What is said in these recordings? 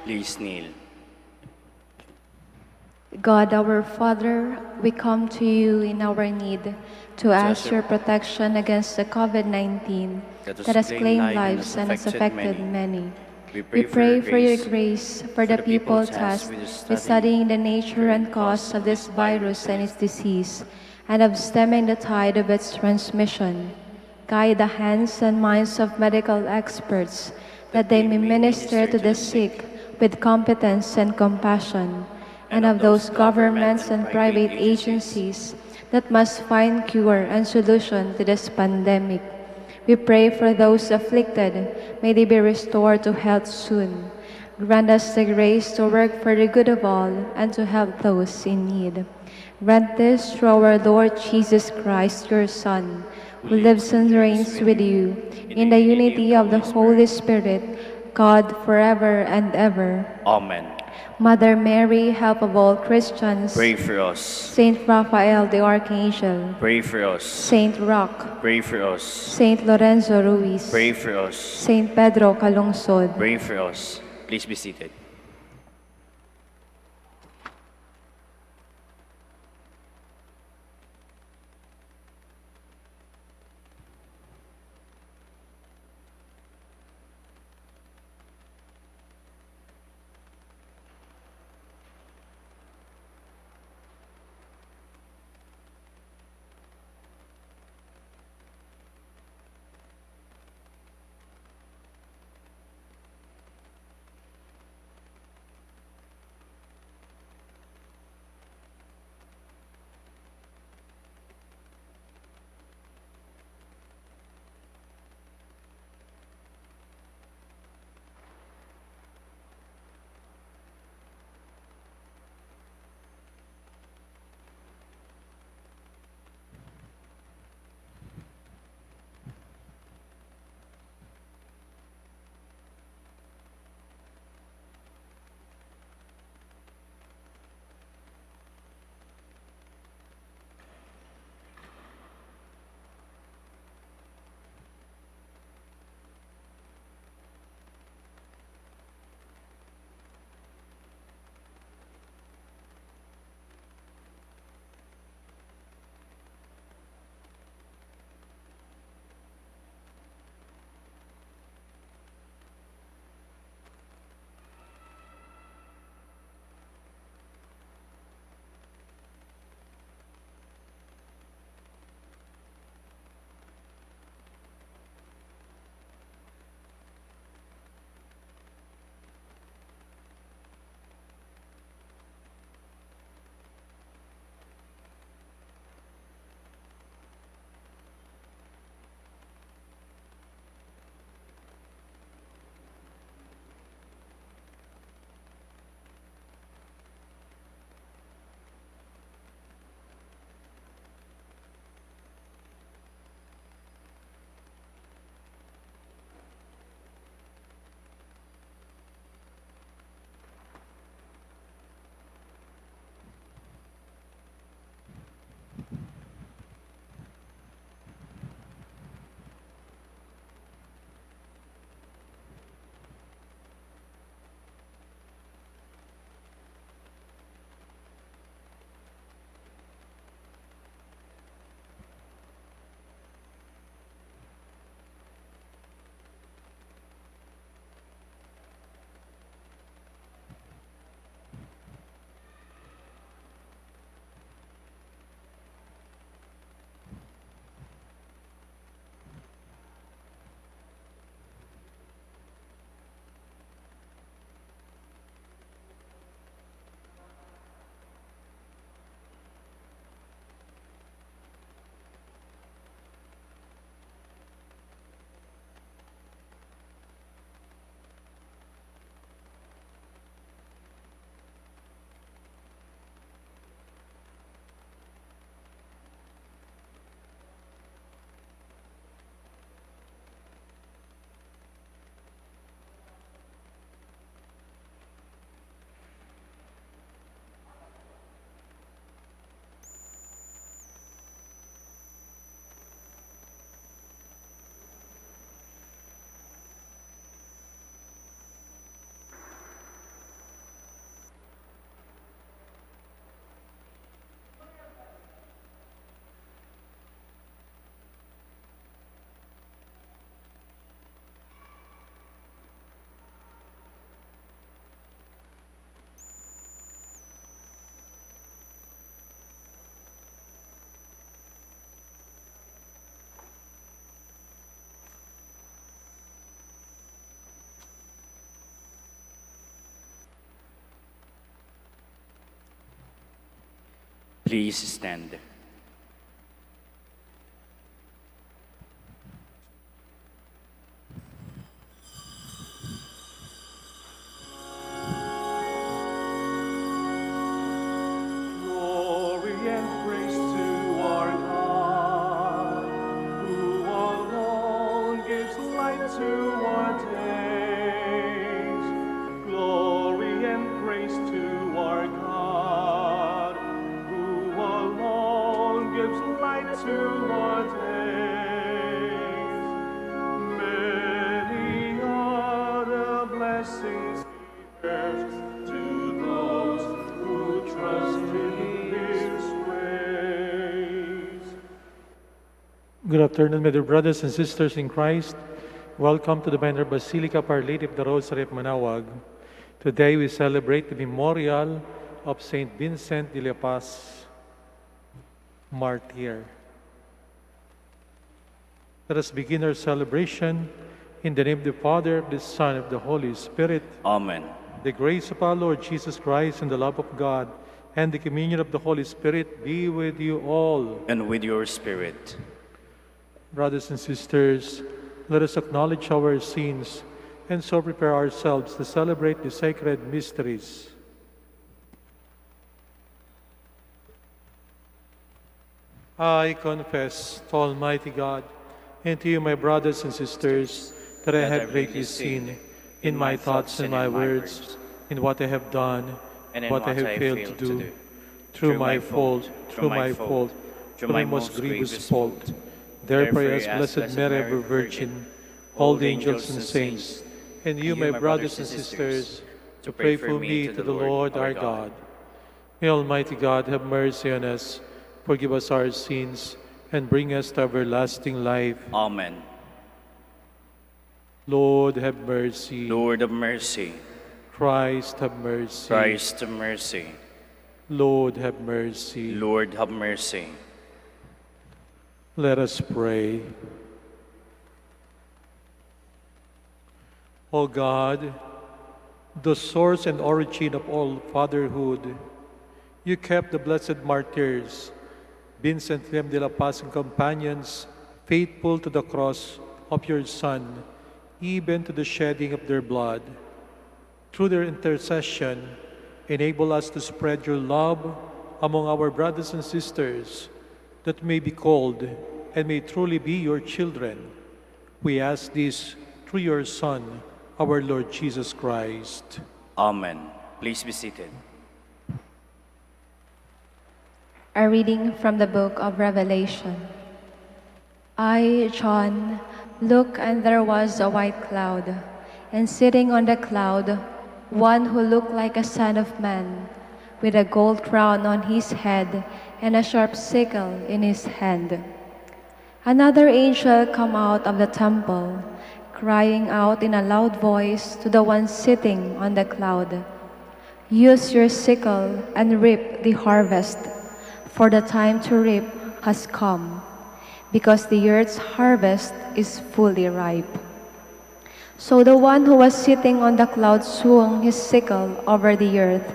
Please kneel. God our Father, we come to you in our need to ask your protection against the COVID-19 that has claimed lives and has affected many. We pray for your grace for the people tasked with studying the nature and cause of this virus and its disease, and of stemming the tide of its transmission. Guide the hands and minds of medical experts that they may minister to the sick with competence and compassion, and of those governments and private agencies that must find cure and solution to this pandemic. We pray for those afflicted, may they be restored to health soon. Grant us the grace to work for the good of all and to help those in need. Grant this through our Lord Jesus Christ, your Son, who lives and reigns with you in the unity of the Holy Spirit, God forever and ever. Amen. Mother Mary, help of all Christians, Pray for us. Saint Raphael the Archangel, Pray for us. Saint Roch, Pray for us. Saint Lorenzo Ruiz, Pray for us. Saint Pedro Calungsod, Pray for us. Please be seated. Please stand. Glory and praise to our God, who alone gives light to our days. Glory and praise to our God, who alone gives light to our days. Many are the blessings he bears to those who trust in his grace. Good afternoon, my dear brothers and sisters in Christ. Welcome to the Minor Basilica of Our Lady of the Rosary of Manaoag. Today we celebrate the memorial of Saint Vincent de Paz, Martyr. Let us begin our celebration in the name of the Father, of the Son, and of the Holy Spirit. Amen. The grace of our Lord Jesus Christ and the love of God and the communion of the Holy Spirit be with you all. And with your spirit. Brothers and sisters, let us acknowledge our sins and so prepare ourselves to celebrate the sacred mysteries. I confess to Almighty God and to you, my brothers and sisters, that I have greatly sinned in my thoughts and my words, in what I have done, and in what I have failed to do, through my fault, through my most grievous fault. Therefore, I ask Blessed Mary, ever Virgin, all the angels and saints, and you, my brothers and sisters, to pray for me to the Lord our God. May Almighty God have mercy on us, forgive us our sins, and bring us to everlasting life. Amen. Lord, have mercy. Lord of mercy. Christ, have mercy. Christ of mercy. Lord, have mercy. Lord have mercy. Let us pray. O God, the source and origin of all fatherhood, you kept the blessed martyrs, Vincent, Liem, dela and companions, faithful to the cross of your Son, even to the shedding of their blood. Through their intercession, enable us to spread your love among our brothers and sisters, that may be called and may truly be your children. We ask this through your Son, our Lord Jesus Christ. Amen. Please be seated. A reading from the book of Revelation. I, John, looked, and there was a white cloud, and sitting on the cloud, one who looked like a son of man, with a gold crown on his head and a sharp sickle in his hand. Another angel came out of the temple, crying out in a loud voice to the one sitting on the cloud, "Use your sickle and reap the harvest, for the time to reap has come, because the earth's harvest is fully ripe." So the one who was sitting on the cloud swung his sickle over the earth,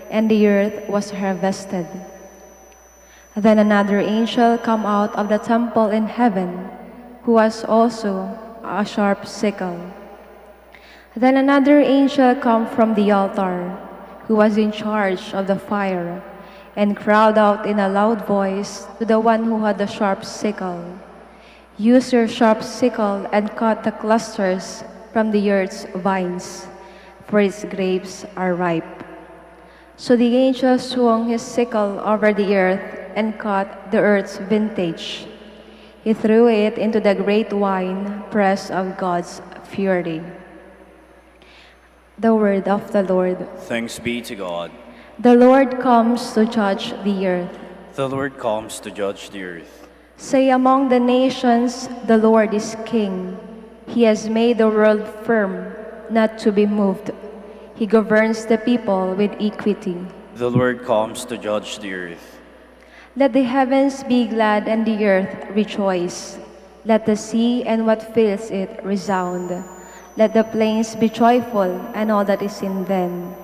and the earth was harvested. Then another angel came out of the temple in heaven, who was also a sharp sickle. Then another angel came from the altar, who was in charge of the fire, and cried out in a loud voice to the one who had the sharp sickle, "Use your sharp sickle and cut the clusters from the earth's vines, for its grapes are ripe." So the angel swung his sickle over the earth and cut the earth's vintage. He threw it into the great wine press of God's fury. The word of the Lord. Thanks be to God. The Lord comes to judge the earth. The Lord comes to judge the earth. Say among the nations, the Lord is King. He has made the world firm, not to be moved. He governs the people with equity. The Lord comes to judge the earth. Let the heavens be glad and the earth rejoice. Let the sea and what fills it resound. Let the plains be joyful and all that is in them.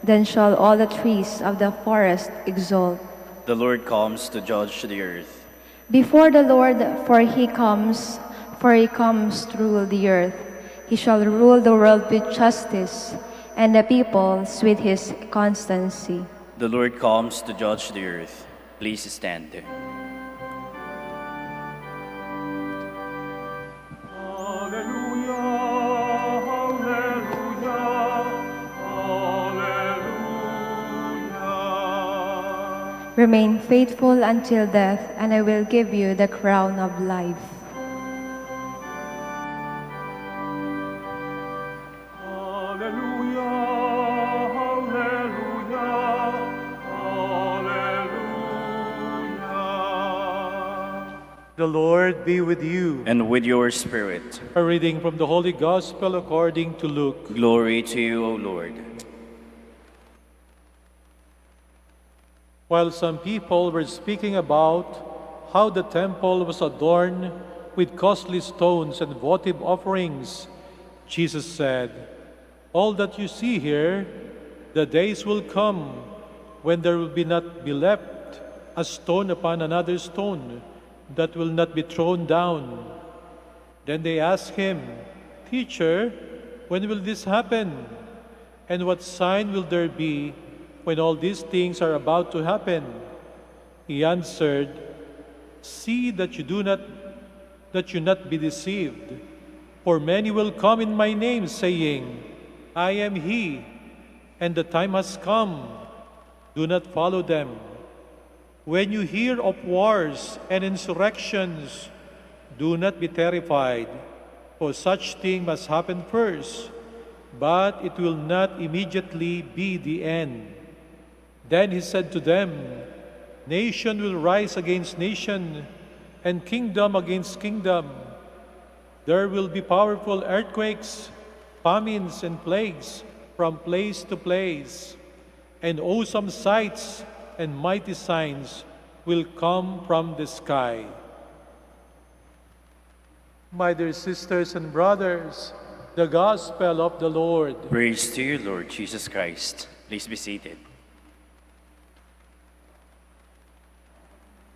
Then shall all the trees of the forest exult, The Lord comes to judge the earth. Before the Lord, for he comes to rule the earth. He shall rule the world with justice, and the peoples with his constancy. The Lord comes to judge the earth. Please stand. Alleluia, alleluia, alleluia. Remain faithful until death, and I will give you the crown of life. Alleluia, alleluia, alleluia. The Lord be with you. And with your spirit. A reading from the Holy Gospel according to Luke. Glory to you, O Lord. While some people were speaking about how the temple was adorned with costly stones and votive offerings, Jesus said, "All that you see here, the days will come when there will not be left a stone upon another stone that will not be thrown down." Then they asked him, "Teacher, when will this happen? And what sign will there be when all these things are about to happen?" He answered, "See that you not be deceived. For many will come in my name, saying, 'I am he,' and the time has come. Do not follow them. When you hear of wars and insurrections, do not be terrified, for such thing must happen first, but it will not immediately be the end." Then he said to them, "Nation will rise against nation, and kingdom against kingdom. There will be powerful earthquakes, famines, and plagues from place to place, and awesome sights and mighty signs will come from the sky." My dear sisters and brothers, the Gospel of the Lord. Praise to you, Lord Jesus Christ. Please be seated.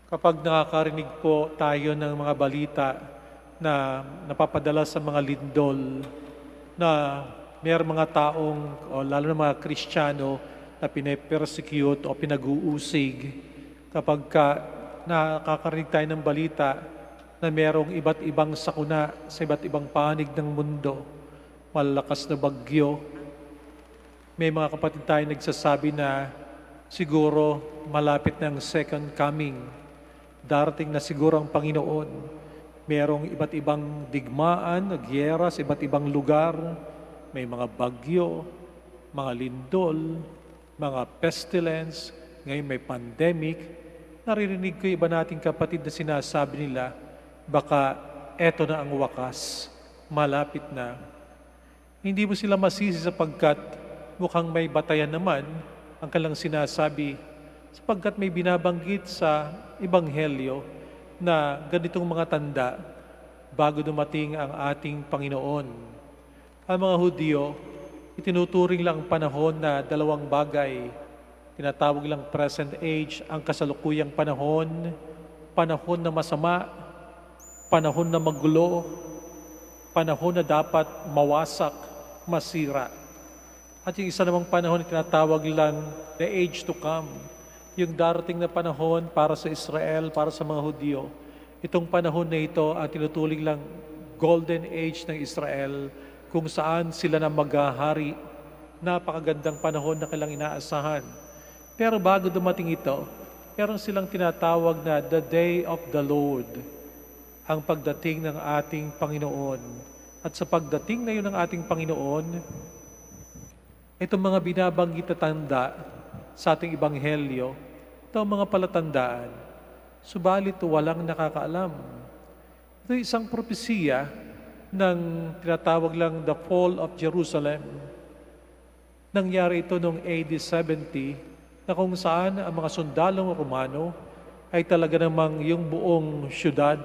Kapag nakakarinig po tayo ng mga balita na napapadala sa mga lindol na may mga taong, o lalo na mga Kristiyano, na pinapersecute o pinag-uusig, kapag nakakarinig tayo ng balita na merong iba't ibang sakuna sa iba't ibang panig ng mundo, malalakas na bagyo, may mga kapatid tayo nagsasabi na siguro malapit ng second coming. Darating na siguro ang Panginoon. Merong iba't ibang digmaan, gyera sa iba't ibang lugar. May mga bagyo, mga lindol, mga pestilence, ngayon may pandemic. Naririnig ko iba nating kapatid na sinasabi nila, baka eto na ang wakas, malapit na. Hindi mo sila masisi sapagkat mukhang may batayan naman ang kalang sinasabi, sapagkat may binabanggit sa Ebanghelyo na ganitong mga tanda bago dumating ang ating Panginoon. Ang mga Hudyo, itinuturing lang ang panahon na dalawang bagay. Tinatawag lang present age, ang kasalukuyang panahon, panahon na masama, panahon na magulo, panahon na dapat mawasak, masira. At yung isa namang panahon na tinatawag lang the age to come, yung darating na panahon para sa Israel, para sa mga Hudyo. Itong panahon na ito at tinutuling lang golden age ng Israel, kung saan sila na maghahari. Napakagandang panahon na kailang inaasahan. Pero bago dumating ito, meron silang tinatawag na the day of the Lord, ang pagdating ng ating Panginoon. At sa pagdating na yun ng ating Panginoon, itong mga binabanggit na tanda sa ating Ebanghelyo, ito ang mga palatandaan. Subalit walang nakakaalam. Ito isang propesiya ng tinatawag lang the fall of Jerusalem. Nangyari ito noong AD 70, na kung saan ang mga sundalong Romano ay talaga namang yung buong syudad,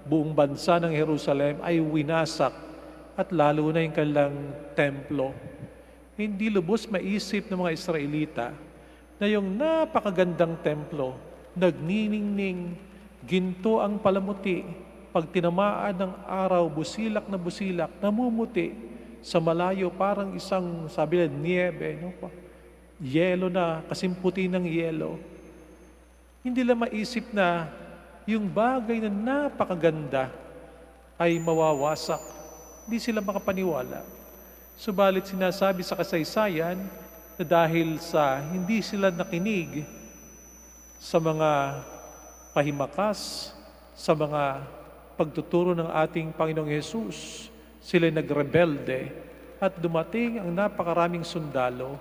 buong bansa ng Jerusalem ay winasak, at lalo na yung kanilang templo. Hindi lubos maisip ng mga Israelita na yung napakagandang templo, nagniningning, ginto ang palamuti, pag tinamaan ng araw, busilak, namumuti, sa malayo parang isang, sabi nila, niebe, no? Yelo na, kasimputi ng yelo. Hindi lang maisip na yung bagay na napakaganda ay mawawasak. Hindi sila makapaniwala. Subalit sinasabi sa kasaysayan na dahil sa hindi sila nakinig sa mga pahimakas, sa mga pagtuturo ng ating Panginoong Hesus, sila nagrebelde at dumating ang napakaraming sundalo,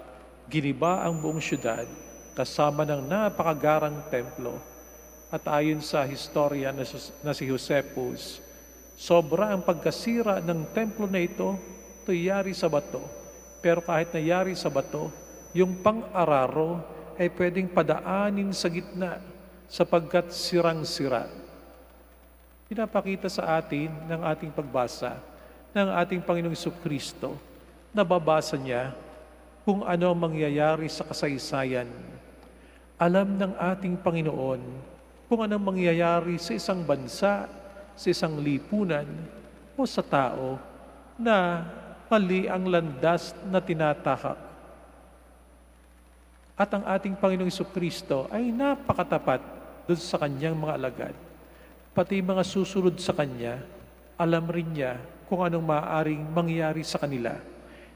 giniba ang buong syudad kasama ng napakagarang templo. At ayon sa historia na si Josephus, sobra ang pagkasira ng templo na ito yari sa bato. Pero kahit nayari sa bato, yung pang-araro ay pwedeng padaanin sa gitna sapagkat sirang-sira. Pinapakita sa atin ng ating pagbasa ng ating Panginoong Jesucristo, nababasa niya kung ano ang mangyayari sa kasaysayan. Alam ng ating Panginoon kung anong mangyayari sa isang bansa, sa isang lipunan, o sa tao na mali ang landas na tinatahak. At ang ating Panginoong Jesucristo ay napakatapat doon sa kanyang mga alagad. Pati mga susunod sa kanya, alam rin niya kung anong maaaring mangyari sa kanila,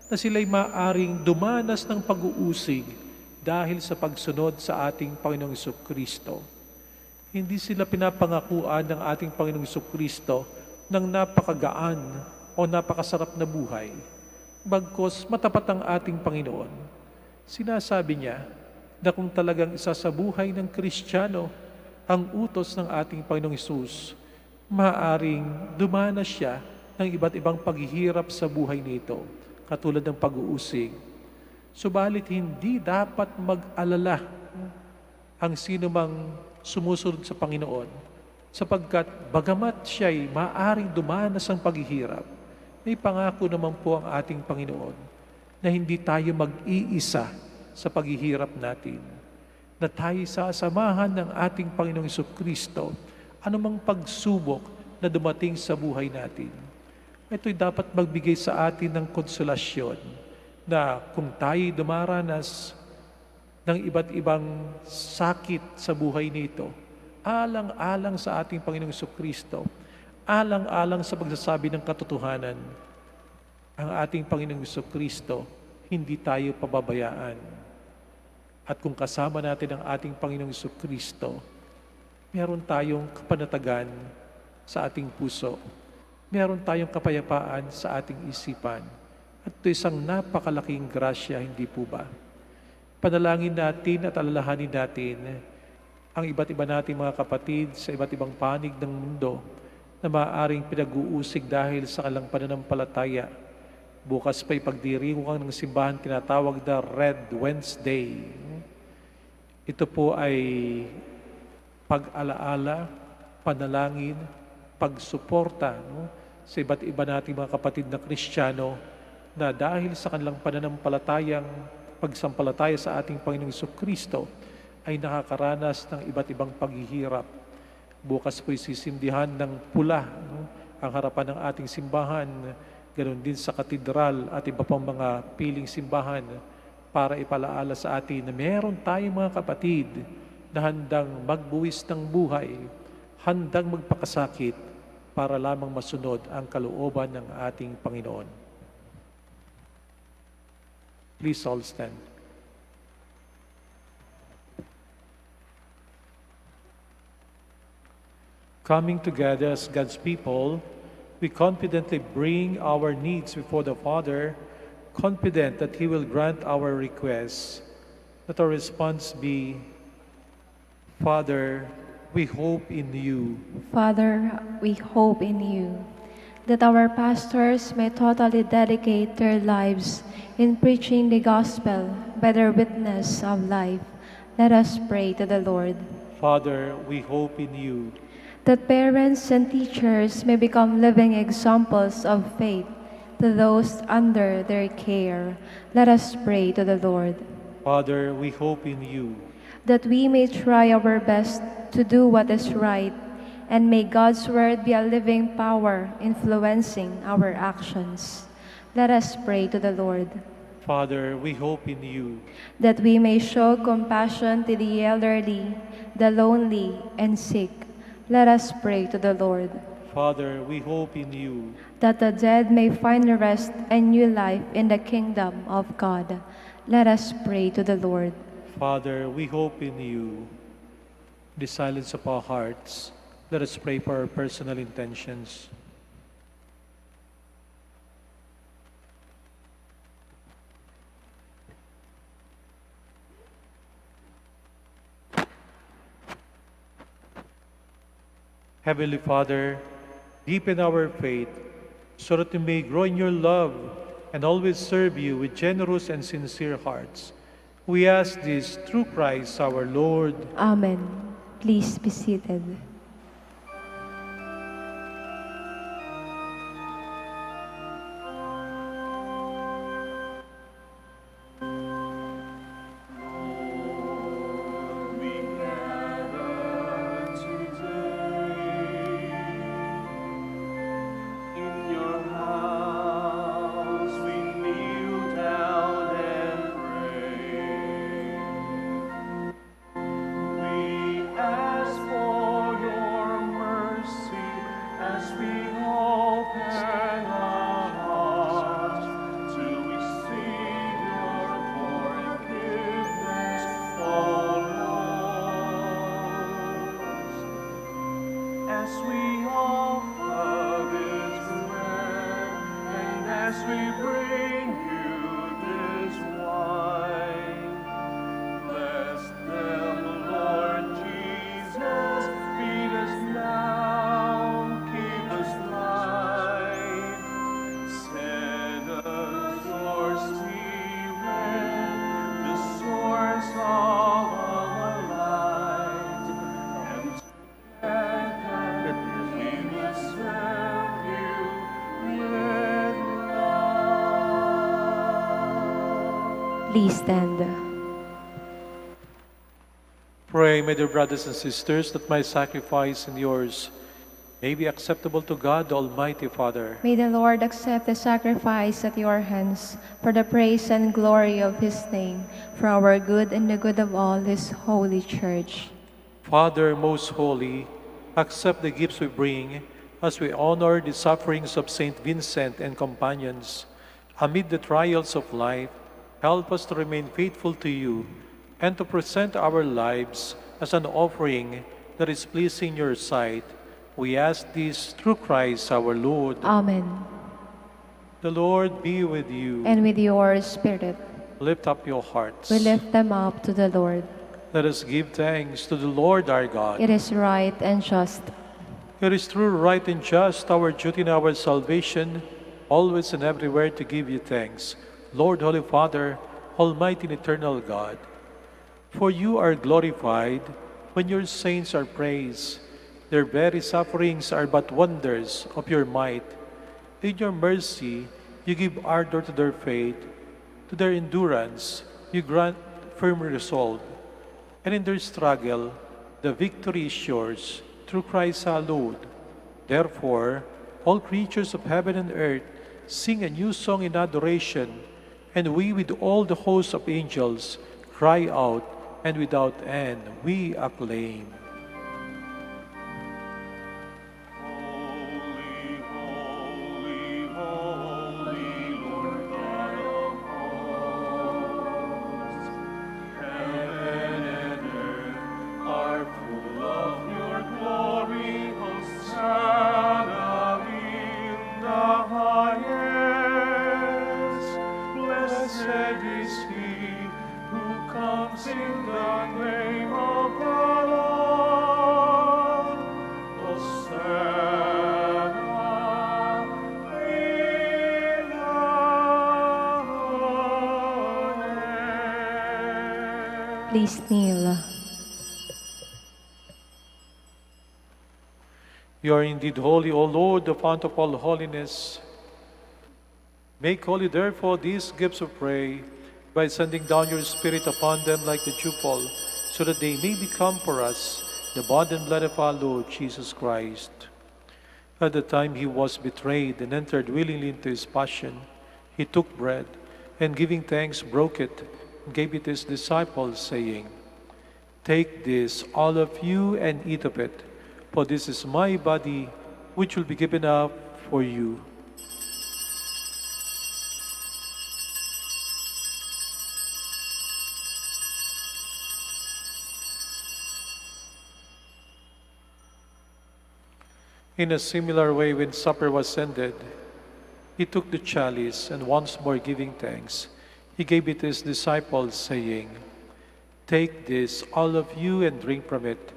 na sila'y maaaring dumanas ng pag-uusig dahil sa pagsunod sa ating Panginoong Jesucristo. Hindi sila pinapangakuan ng ating Panginoong Jesucristo ng napakagaan o napakasarap na buhay. Bagkos matapat ang ating Panginoon. Sinasabi niya na kung talagang isa sa buhay ng Kristiyano ang utos ng ating Panginoong Hesus, maaaring dumanas siya ng iba't ibang paghihirap sa buhay nito, katulad ng pag-uusig. Subalit hindi dapat mag-alala ang sino mang sumusunod sa Panginoon, sapagkat bagamat siya'y maaaring dumanas ang paghihirap, may pangako naman po ang ating Panginoon na hindi tayo mag-iisa sa paghihirap natin, na tayo sasamahan ng ating Panginoong Jesucristo anumang pagsubok na dumating sa buhay natin. Ito'y dapat magbigay sa atin ng konsolasyon na kung tayo'y dumaranas ng iba't ibang sakit sa buhay nito, alang-alang sa ating Panginoong Jesucristo, alang-alang sa pagsasabi ng katotohanan, ang ating Panginoong Jesucristo, hindi tayo pababayaan. At kung kasama natin ang ating Panginoong Jesucristo, meron tayong kapanatagan sa ating puso, meron tayong kapayapaan sa ating isipan, at ito isang napakalaking grasya, hindi po ba? Panalangin natin at alalahanin natin ang iba't iba nating mga kapatid sa iba't ibang panig ng mundo na maaaring pinag-uusig dahil sa kalang pananampalataya. Bukas pa'y pagdiriwang ng simbahan tinatawag na Red Wednesday. Ito po ay pag-alaala, panalangin, pagsuporta sa iba't iba nating mga kapatid na Kristiyano na dahil sa kanilang pananampalatayang pagsampalataya sa ating Panginoong Jesucristo ay nakakaranas ng iba't ibang paghihirap. Bukas po'y sisindihan ng pula ang harapan ng ating simbahan, ganoon din sa katedral at iba pang mga piling simbahan para ipalaala sa atin na meron tayong mga kapatid na handang magbuwis ng buhay, handang magpakasakit para lamang masunod ang kalooban ng ating Panginoon. Please all stand. Coming together as God's people, we confidently bring our needs before the Father, confident that He will grant our requests. Let our response be, Father, we hope in you. Father, we hope in you, that our pastors may totally dedicate their lives in preaching the gospel by their witness of life. Let us pray to the Lord. Father, we hope in you. That parents and teachers may become living examples of faith to those under their care. Let us pray to the Lord. Father, we hope in you. that we may try our best to do what is right, and may God's word be a living power influencing our actions. Let us pray to the Lord. Father, we hope in you. That we may show compassion to the elderly, the lonely, and sick. Let us pray to the Lord. Father, we hope in you. That the dead may find rest and new life in the kingdom of God. Let us pray to the Lord. Father, we hope in you. In the silence of our hearts, let us pray for our personal intentions. Heavenly Father, deepen our faith so that we may grow in your love and always serve you with generous and sincere hearts. We ask this through Christ our Lord. Amen. Please be seated. We gather today in your house. We kneel down and pray. We ask for your mercy as we open our hearts to receive your forgiveness, all lost. As we offer this bread and as we bring you this wine, bless them, Lord Jesus. Feed us now, keep us light. Send us your Spirit, the source of our light, and together we will serve you with love. Please stand. Pray, my dear brothers and sisters, that my sacrifice and yours may be acceptable to God, the Almighty Father. May the Lord accept the sacrifice at your hands for the praise and glory of his name, for our good and the good of all his holy church. Father, most holy, accept the gifts we bring as we honor the sufferings of Saint Vincent and companions. Amid the trials of life, help us to remain faithful to you and to present our lives as an offering that is pleasing in your sight. We ask this through Christ our Lord. Amen. The Lord be with you. And with your spirit, Lift up your hearts. we lift them up to the Lord. Let us give thanks to the Lord our God. It is right and just. It is true, right, and just, our duty and our salvation, always and everywhere to give you thanks, Lord, Holy Father, Almighty and eternal God. For you are glorified when your saints are praised. Their very sufferings are but wonders of your might. In your mercy, you give ardor to their faith. To their endurance, you grant firm resolve. And in their struggle, the victory is yours, through Christ our Lord. Therefore, all creatures of heaven and earth sing a new song in adoration, and we with all the hosts of angels cry out, and without end we acclaim. Holy, holy, holy, Lord God of hosts. Heaven and earth are full of your glory. Hosanna in the highest. Blessed is he who comes in the name of the Lord. Hosanna in the highest. Please kneel. You are indeed holy, O Lord, the fount of all holiness. Make holy, therefore, these gifts of prayer, by sending down your Spirit upon them like the dewfall, so that they may become for us the body and blood of our Lord Jesus Christ. At the time he was betrayed and entered willingly into his passion, he took bread, and giving thanks, broke it, and gave it to his disciples, saying, "Take this, all of you, and eat of it, for this is my body, which will be given up for you." In a similar way, when supper was ended, he took the chalice, and once more giving thanks, he gave it to his disciples, saying, "Take this, all of you, and drink from it,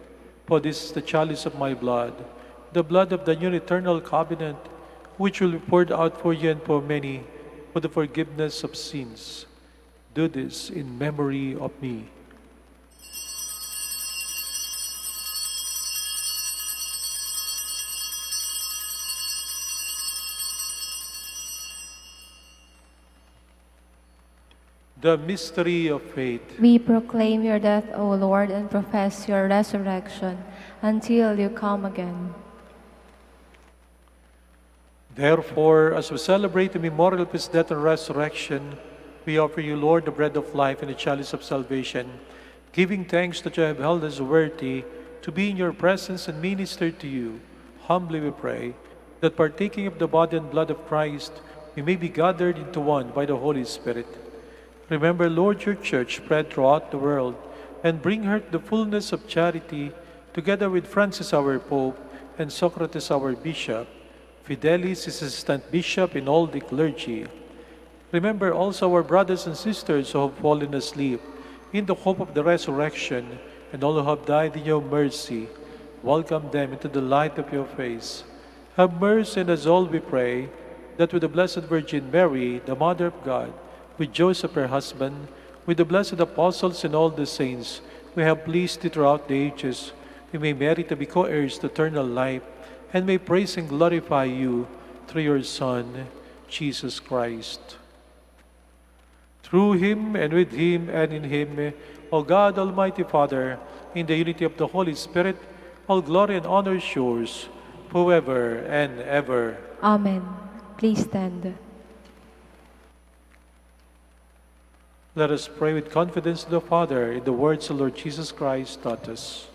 for this is the chalice of my blood, the blood of the new and eternal covenant, which will be poured out for you and for many, for the forgiveness of sins. Do this in memory of me." The mystery of faith. We proclaim your death, O Lord, and profess your resurrection until you come again. Therefore, as we celebrate the memorial of his death and resurrection, we offer you, Lord, the bread of life and the chalice of salvation, giving thanks that you have held us worthy to be in your presence and minister to you. Humbly we pray that partaking of the body and blood of Christ, we may be gathered into one by the Holy Spirit. Remember, Lord, your church spread throughout the world, and bring her to the fullness of charity, together with Francis our Pope, and Socrates our Bishop, Fidelis his assistant bishop, and all the clergy. Remember also our brothers and sisters who have fallen asleep, in the hope of the resurrection, and all who have died in your mercy. Welcome them into the light of your face. Have mercy on us all, we pray, that with the Blessed Virgin Mary, the Mother of God, with Joseph her husband, with the blessed apostles and all the saints, we have pleased thee throughout the ages, we may merit to be co-heirs to eternal life, and may praise and glorify you through your Son, Jesus Christ. Through him, and with him, and in him, O God, Almighty Father, in the unity of the Holy Spirit, all glory and honor is yours, forever and ever. Amen. Please stand. Let us pray with confidence to the Father in the words the Lord Jesus Christ taught us.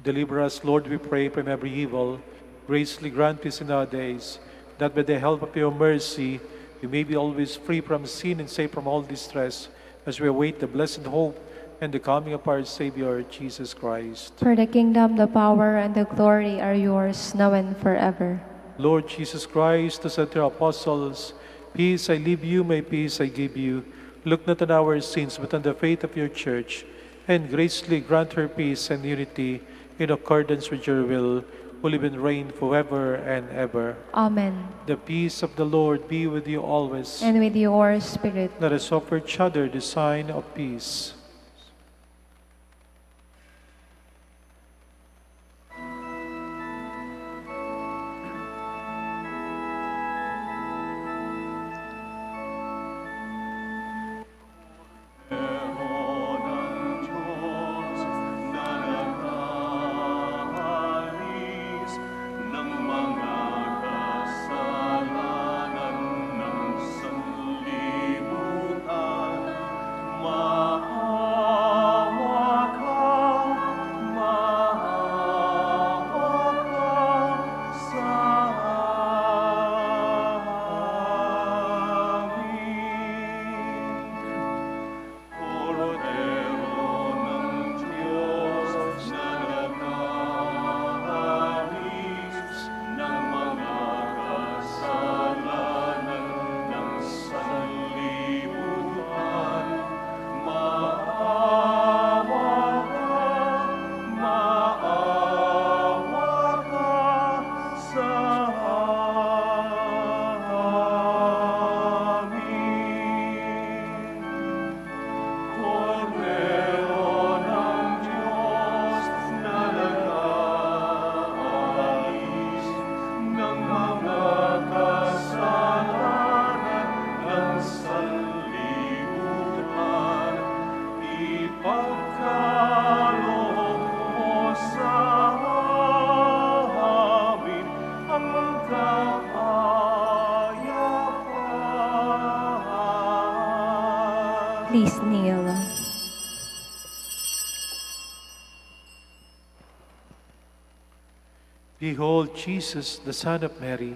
Deliver us, Lord, we pray, from every evil. Graciously grant peace in our days, that by the help of your mercy, we may be always free from sin and safe from all distress, as we await the blessed hope and the coming of our Savior, Jesus Christ. For the kingdom, the power, and the glory are yours, now and forever. Lord Jesus Christ, who said to your apostles, "Peace I leave you, my peace I give you," look not on our sins, but on the faith of your church, and graciously grant her peace and unity in accordance with your will, who live and reign forever and ever. Amen. The peace of the Lord be with you always. And with your spirit. Let us offer each other the sign of peace. Please kneel. Behold Jesus, the Son of Mary,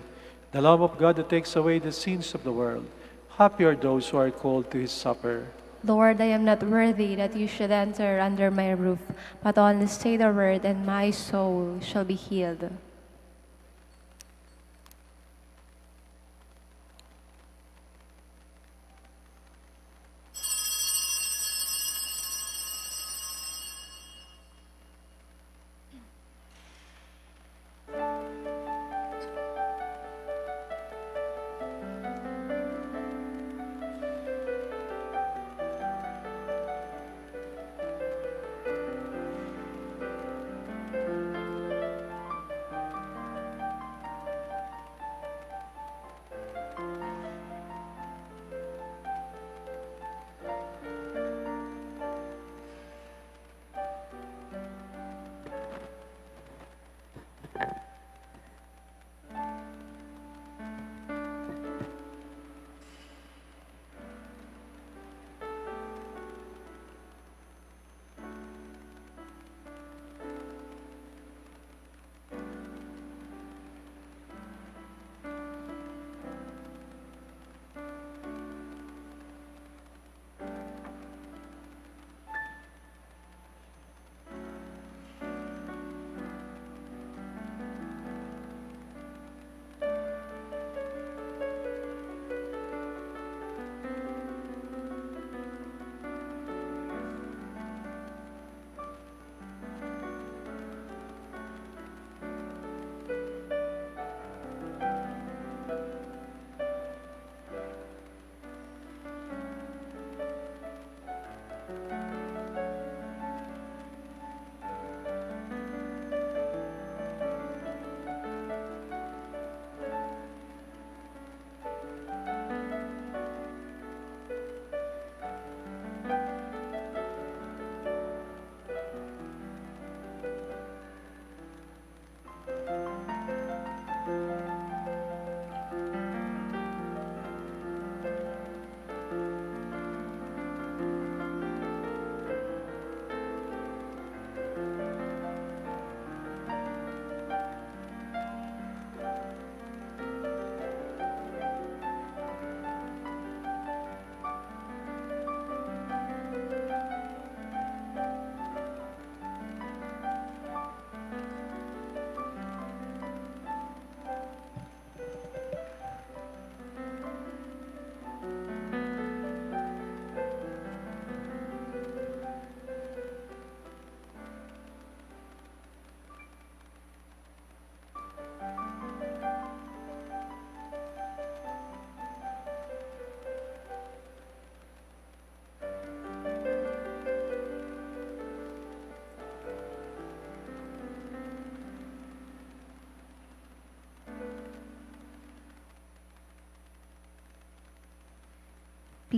the Lamb of God that takes away the sins of the world. Happy are those who are called to his supper. Lord, I am not worthy that you should enter under my roof, but only say the word, and my soul shall be healed.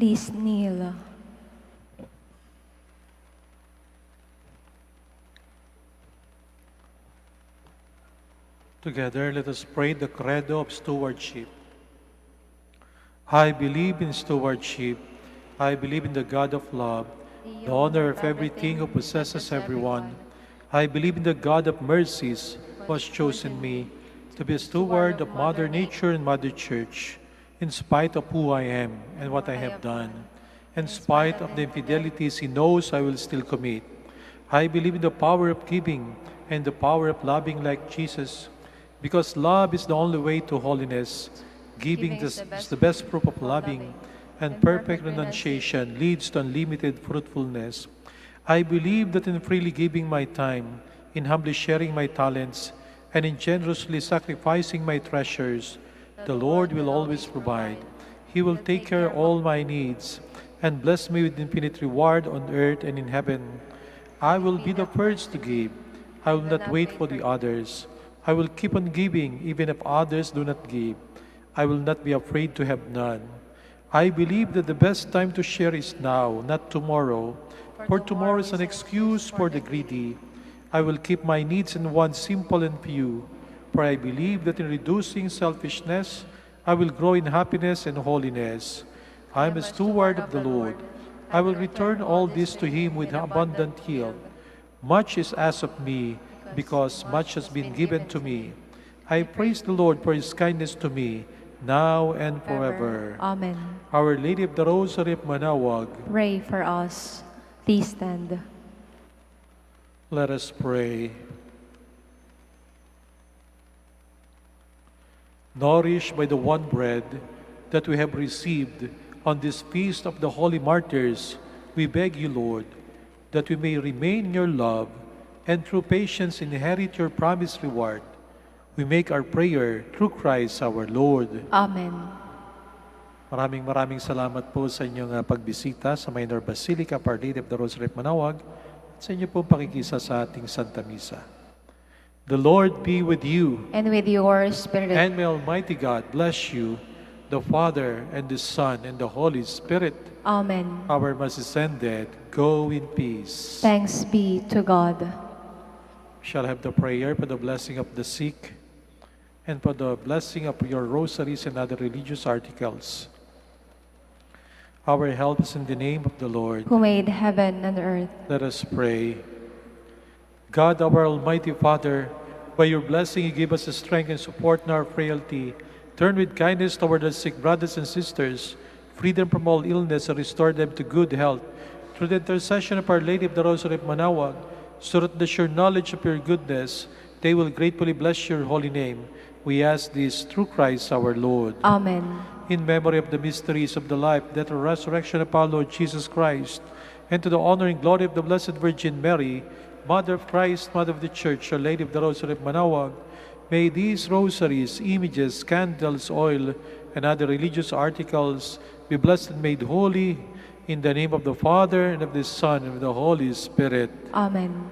Please kneel. Together, let us pray the credo of stewardship. I believe in stewardship. I believe in the God of love, the owner of everything who possesses everyone. I believe in the God of mercies who has chosen me to be a steward of Mother Nature and Mother Church, in spite of who I am and what I have done, in spite of the infidelities He knows I will still commit. I believe in the power of giving and the power of loving like Jesus, because love is the only way to holiness. Giving is the best proof of loving, and perfect renunciation leads to unlimited fruitfulness. I believe that in freely giving my time, in humbly sharing my talents, and in generously sacrificing my treasures, the Lord will always provide. He will take care of all my needs and bless me with infinite reward on earth and in heaven. I will be the first to give. I will not wait for the others. I will keep on giving even if others do not give. I will not be afraid to have none. I believe that the best time to share is now, not tomorrow, for tomorrow is an excuse for the greedy. I will keep my needs and wants simple and few, for I believe that in reducing selfishness, I will grow in happiness and holiness. I am a steward of the Lord. I will return all this to Him with abundant yield. Much is asked of me, because much has been given to me. I praise the Lord for His kindness to me, now and forever. Amen. Our Lady of the Rosary of Manaoag, Pray for us. Please stand. let us pray. Nourished by the one bread that we have received on this feast of the Holy Martyrs, we beg you, Lord, that we may remain in your love and through patience inherit your promised reward. We make our prayer through Christ our Lord. Amen. Maraming salamat po sa inyong pagbisita sa Minor Basilica of Our Lady of the Rosary of Manaoag at sa inyo pong pakikisa sa ating Santa Misa. The Lord be with you. And with your spirit. And may Almighty God bless you, the Father, and the Son, and the Holy Spirit. Amen. Our Mass is ended. Go in peace. Thanks be to God. We shall have the prayer for the blessing of the sick and for the blessing of your rosaries and other religious articles. Our help is in the name of the Lord. Who made heaven and earth. Let us pray. God, our Almighty Father, by your blessing you give us the strength and support in our frailty. Turn with kindness toward our sick brothers and sisters, free them from all illness, and restore them to good health. Through the intercession of Our Lady of the Rosary of Manaoag, so that the sure knowledge of your goodness, they will gratefully bless your holy name. We ask this through Christ our Lord. Amen. In memory of the mysteries of the life, death, and resurrection of our Lord Jesus Christ, and to the honor and glory of the Blessed Virgin Mary, Mother of Christ, Mother of the Church, Our Lady of the Rosary of Manaoag, may these rosaries, images, candles, oil, and other religious articles be blessed and made holy in the name of the Father, and of the Son, and of the Holy Spirit. Amen.